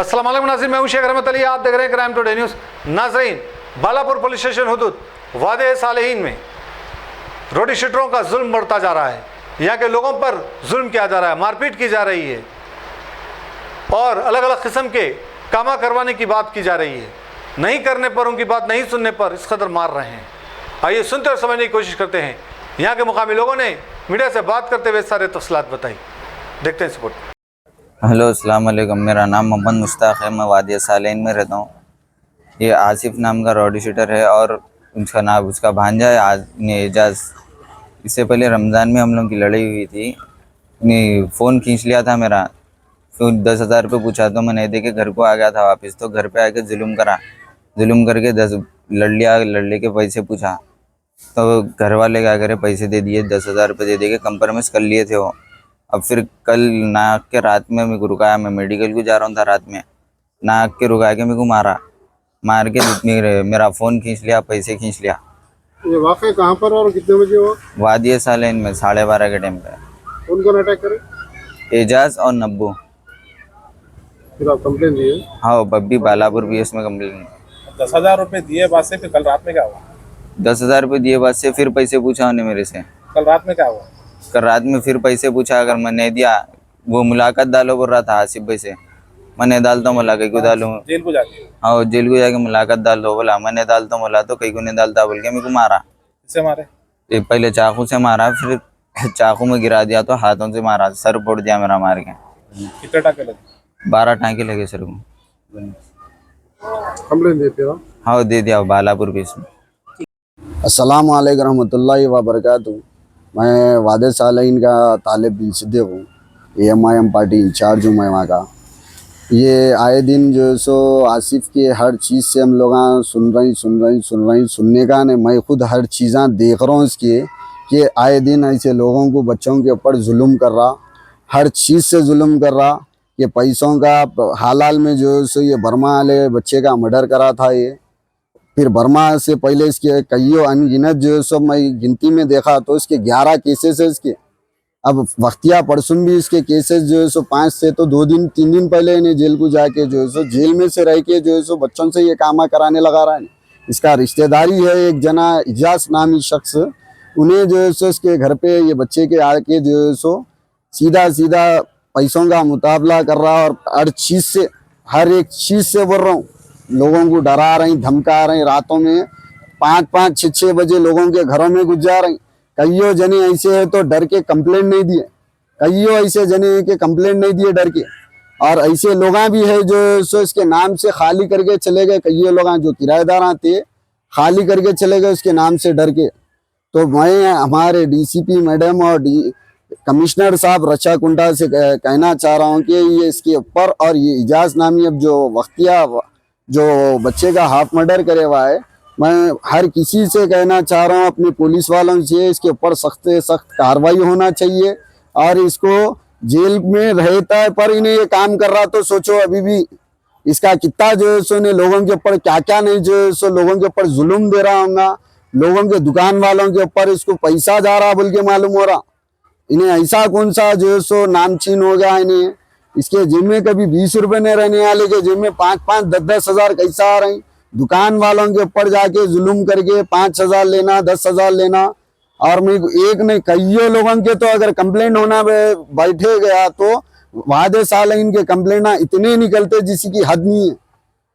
अस्सलाम वालेकुम नाज़रीन, मैं हूं शेख रहमत अली। आप देख रहे हैं क्राइम टुडे न्यूज़। नाज़रीन, बालापुर पुलिस स्टेशन हुदूद वादे सालेहीन में रोडी शीटरों का जुल्म बढ़ता जा रहा है। यहाँ के लोगों पर जुल्म किया जा रहा है, मारपीट की जा रही है और अलग अलग किस्म के कामा करवाने की बात की जा रही है। नहीं करने पर, उनकी बात नहीं सुनने पर इस कदर मार रहे हैं। आइए सुनते और समझने की कोशिश करते हैं। यहाँ के मुकामी लोगों ने मीडिया से बात करते हुए सारे तफसीलात बताई। देखते हैं रिपोर्ट। हेलो, अस्सलाम वालेकुम। मेरा नाम मोहम्मद मुश्ताक है। मैं वादिया सालेन में रहता हूँ। ये आसिफ नाम का रॉडी शूटर है और उसका भांजा है एजाज। इससे पहले रमज़ान में हम लोग की लड़ाई हुई थी। फ़ोन खींच लिया था मेरा, फिर 10,000 रुपये पूछा तो मैं नहीं दे के घर को आ गया था वापस। तो घर पे आके जुल्म करके 10 लड़ के पैसे पूछा तो घर वाले क्या करे, पैसे दे दिए, 10,000 रुपये दे के कंप्रोमाइज कर लिए थे वो। अब फिर कल नाक के रात में मेरे को रुकाया, मैं मेडिकल को जा रहा था रात में, नाक के रुका के मेरे को मार के मेरा फ़ोन खींच लिया, पैसे खींच लिया। ये वाक़या कहाँ पर और कितने बजे हुआ? वादिया सालेन में 12:30 के टाइम पे। कौन अटैक करे? एजाज और नब्बू। फिर आप कंप्लेन दिए? हाँ, बब्बी बालापुर BS में कंप्लेन। 10,000 रुपये दिए बाद से फिर कल रात में क्या हुआ? 10,000 रुपये दिए बाद से फिर पैसे पूछा उन्हें मेरे से। कल रात में क्या हुआ? कल रात में फिर पैसे पूछा, अगर मैं नहीं दिया, वो मुलाकात डालो बोल रहा था आसिफ भाई से। मैं नहीं डालता हूँ, बोला कहीं को डालूँ। जेल को जाके? हाँ, जेल को जाके मुलाकात डाल दो बोला। मैं नहीं डालता हूँ बोला तो कहीं को नहीं डालता बोल के मेरे को मारा। किससे मारे? पहले चाकू से मारा, फिर चाकू में गिरा दिया, तो हाथों से मारा, सर फोड़ दिया मेरा मार के। कितने टाके लगे? 12 टाँके लगे सर को। कंप्लेन देते हो? हाँ, दे दिया बालापुर BS में। अस्सलाम वालेकुम रहमतुल्लाहि व बरकातुहू। मैं वादे सालेहीन का तालिब बिन सिद्दीक़ हूँ। AMIM पार्टी इंचार्ज हूँ मैं वहाँ का। ये आए दिन जो सो आसिफ के हर चीज़ से हम लोग सुन रही सुनने का नहीं, मैं खुद हर चीज़ें देख रहा हूँ इसके कि आए दिन ऐसे लोगों को, बच्चों के ऊपर जुल्म कर रहा, हर चीज़ से जुल्म कर रहा। ये पैसों का हालाल में जो सो ये बर्मा वाले बच्चे का मर्डर करा था ये। फिर बर्मा से पहले इसके कईयों अनगिनत जो सो मैं गिनती में देखा तो इसके 11 केसेस है इसके। अब वक्तिया परसुन भी इसके केसेस जो है सो 5 से तो 2-3 दिन पहले इन्हें जेल को जाके जो है सो जेल में से रह के जो है सो बच्चों से ये कामा कराने लगा रहा है। इसका रिश्तेदारी है एक जना इजाज नामी शख्स, उन्हें जो है सो इसके घर पे ये बच्चे के आके जो है सो सीधा पैसों का मुकाबला कर रहा और हर चीज़ से, हर एक चीज़ से बोल रहा हूँ, लोगों को डरा रही, धमका रही। रातों में 5-5, 6-6 बजे लोगों के घरों में घुस जा रही। कईयों जने ऐसे है तो डर के कंप्लेंट नहीं दिए, कईयों ऐसे जने हैं कि कंप्लेंट नहीं दिए डर के। और ऐसे लोग भी है जो सो इसके नाम से खाली करके चले गए। कईयों लोग जो किराएदार थे खाली करके चले गए उसके नाम से डर के। तो मैं हमारे DCP मैडम और कमिश्नर साहब रचा कुंडा से कहना चाह रहा हूँ कि ये इसके ऊपर और ये इजाज नामी अब जो वक्तिया जो बच्चे का हाफ मर्डर करे हुआ है, मैं हर किसी से कहना चाह रहा हूँ, अपने पुलिस वालों से, इसके ऊपर सख्त से सख्त कार्रवाई होना चाहिए। और इसको जेल में रहता है पर इन्हें ये काम कर रहा, तो सोचो अभी भी इसका कितना जो है सो ने लोगों के ऊपर क्या क्या नहीं जो है सो लोगों के ऊपर जुल्म दे रहा होगा। लोगों के दुकान वालों के ऊपर इसको पैसा जा रहा बोल के मालूम हो रहा। इन्हें ऐसा कौन सा जो है सो नामचीन हो गया इन्हें, इसके जेब में कभी 20 रुपये नहीं रहने वाले के जेब में 5-5, 10-10 हज़ार कैसा आ रही। दुकान वालों के ऊपर जाके जुल्म करके 5,000 लेना, 10,000 लेना। और मैं एक नहीं कईयों लोगों के तो अगर कंप्लेंट होना बैठे गया तो वादे सालेहीन के कंप्लेंट इतने निकलते जिसकी की हद नहीं है,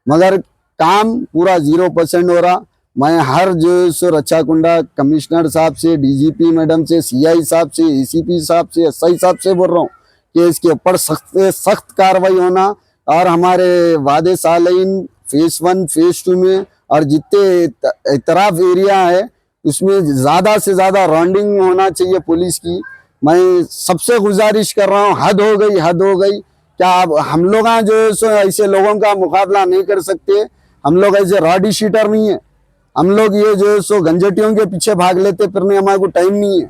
मगर काम पूरा 0% हो रहा। मैं हर जो सो रचा कुंडा कमिश्नर साहब से, DGP मैडम से, CI साहब से, ACP साहब से, SI साहब से बोल रहा हूँ कि इसके ऊपर सख्त से सख्त कार्रवाई होना। और हमारे वादे सालेहीन फेज़ 1, फेज़ 2 में और जितने इतराफ एरिया है उसमें ज़्यादा से ज़्यादा राउंडिंग होना चाहिए पुलिस की। मैं सबसे गुजारिश कर रहा हूँ, हद हो गई। क्या अब हम लोग जो है सो ऐसे लोगों का मुकाबला नहीं कर सकते? हम लोग ऐसे रॉडी शीटर नहीं है। हम लोग ये जो है सो गंजटियों के पीछे भाग लेते फिरने हमारे को टाइम नहीं है।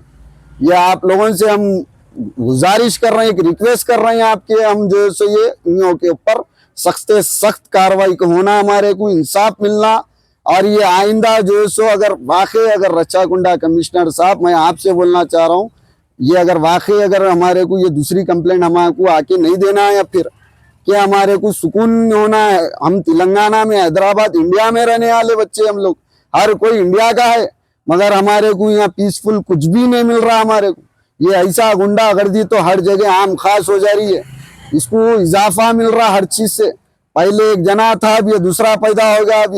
ये आप लोगों से हम गुजारिश कर रहे हैं, एक रिक्वेस्ट कर रहे हैं आपके, हम जो है सो ये इन के ऊपर सख्त से सख्त कार्रवाई को होना, हमारे को इंसाफ मिलना। और ये आइंदा जो है सो अगर रचा कुंडा कमिश्नर साहब, मैं आपसे बोलना चाह रहा हूँ, ये अगर हमारे को ये दूसरी कंप्लेंट हमारे को आके नहीं देना है, या फिर कि हमारे को सुकून होना है। हम तेलंगाना में, हैदराबाद, इंडिया में रहने वाले बच्चे हम लोग, हर कोई इंडिया का है, मगर हमारे को यहाँ पीसफुल कुछ भी नहीं मिल रहा हमारे को। ये ऐसा गुंडागर्दी तो हर जगह आम खास हो जा रही है। इसको इजाफा मिल रहा हर चीज से। पहले एक जना था, अब ये दूसरा पैदा हो गया। अब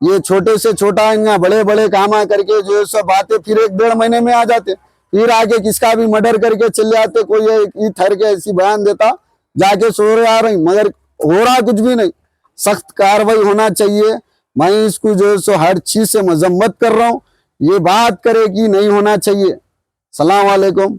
ये छोटे से छोटा इनका बड़े बड़े कामा करके जो सब बातें फिर 1-1.5 महीने में आ जाते, फिर आके किसका भी मर्डर करके चले आते। कोई एक ठहर के ऐसी बयान देता, जाके सो रहे आ रही, मगर हो रहा कुछ भी नहीं। सख्त कार्रवाई होना चाहिए। मैं इसको जो सो हर चीज से मजम्मत कर रहा हूँ। ये बात करे कि नहीं होना चाहिए। सलाम वालेकुम।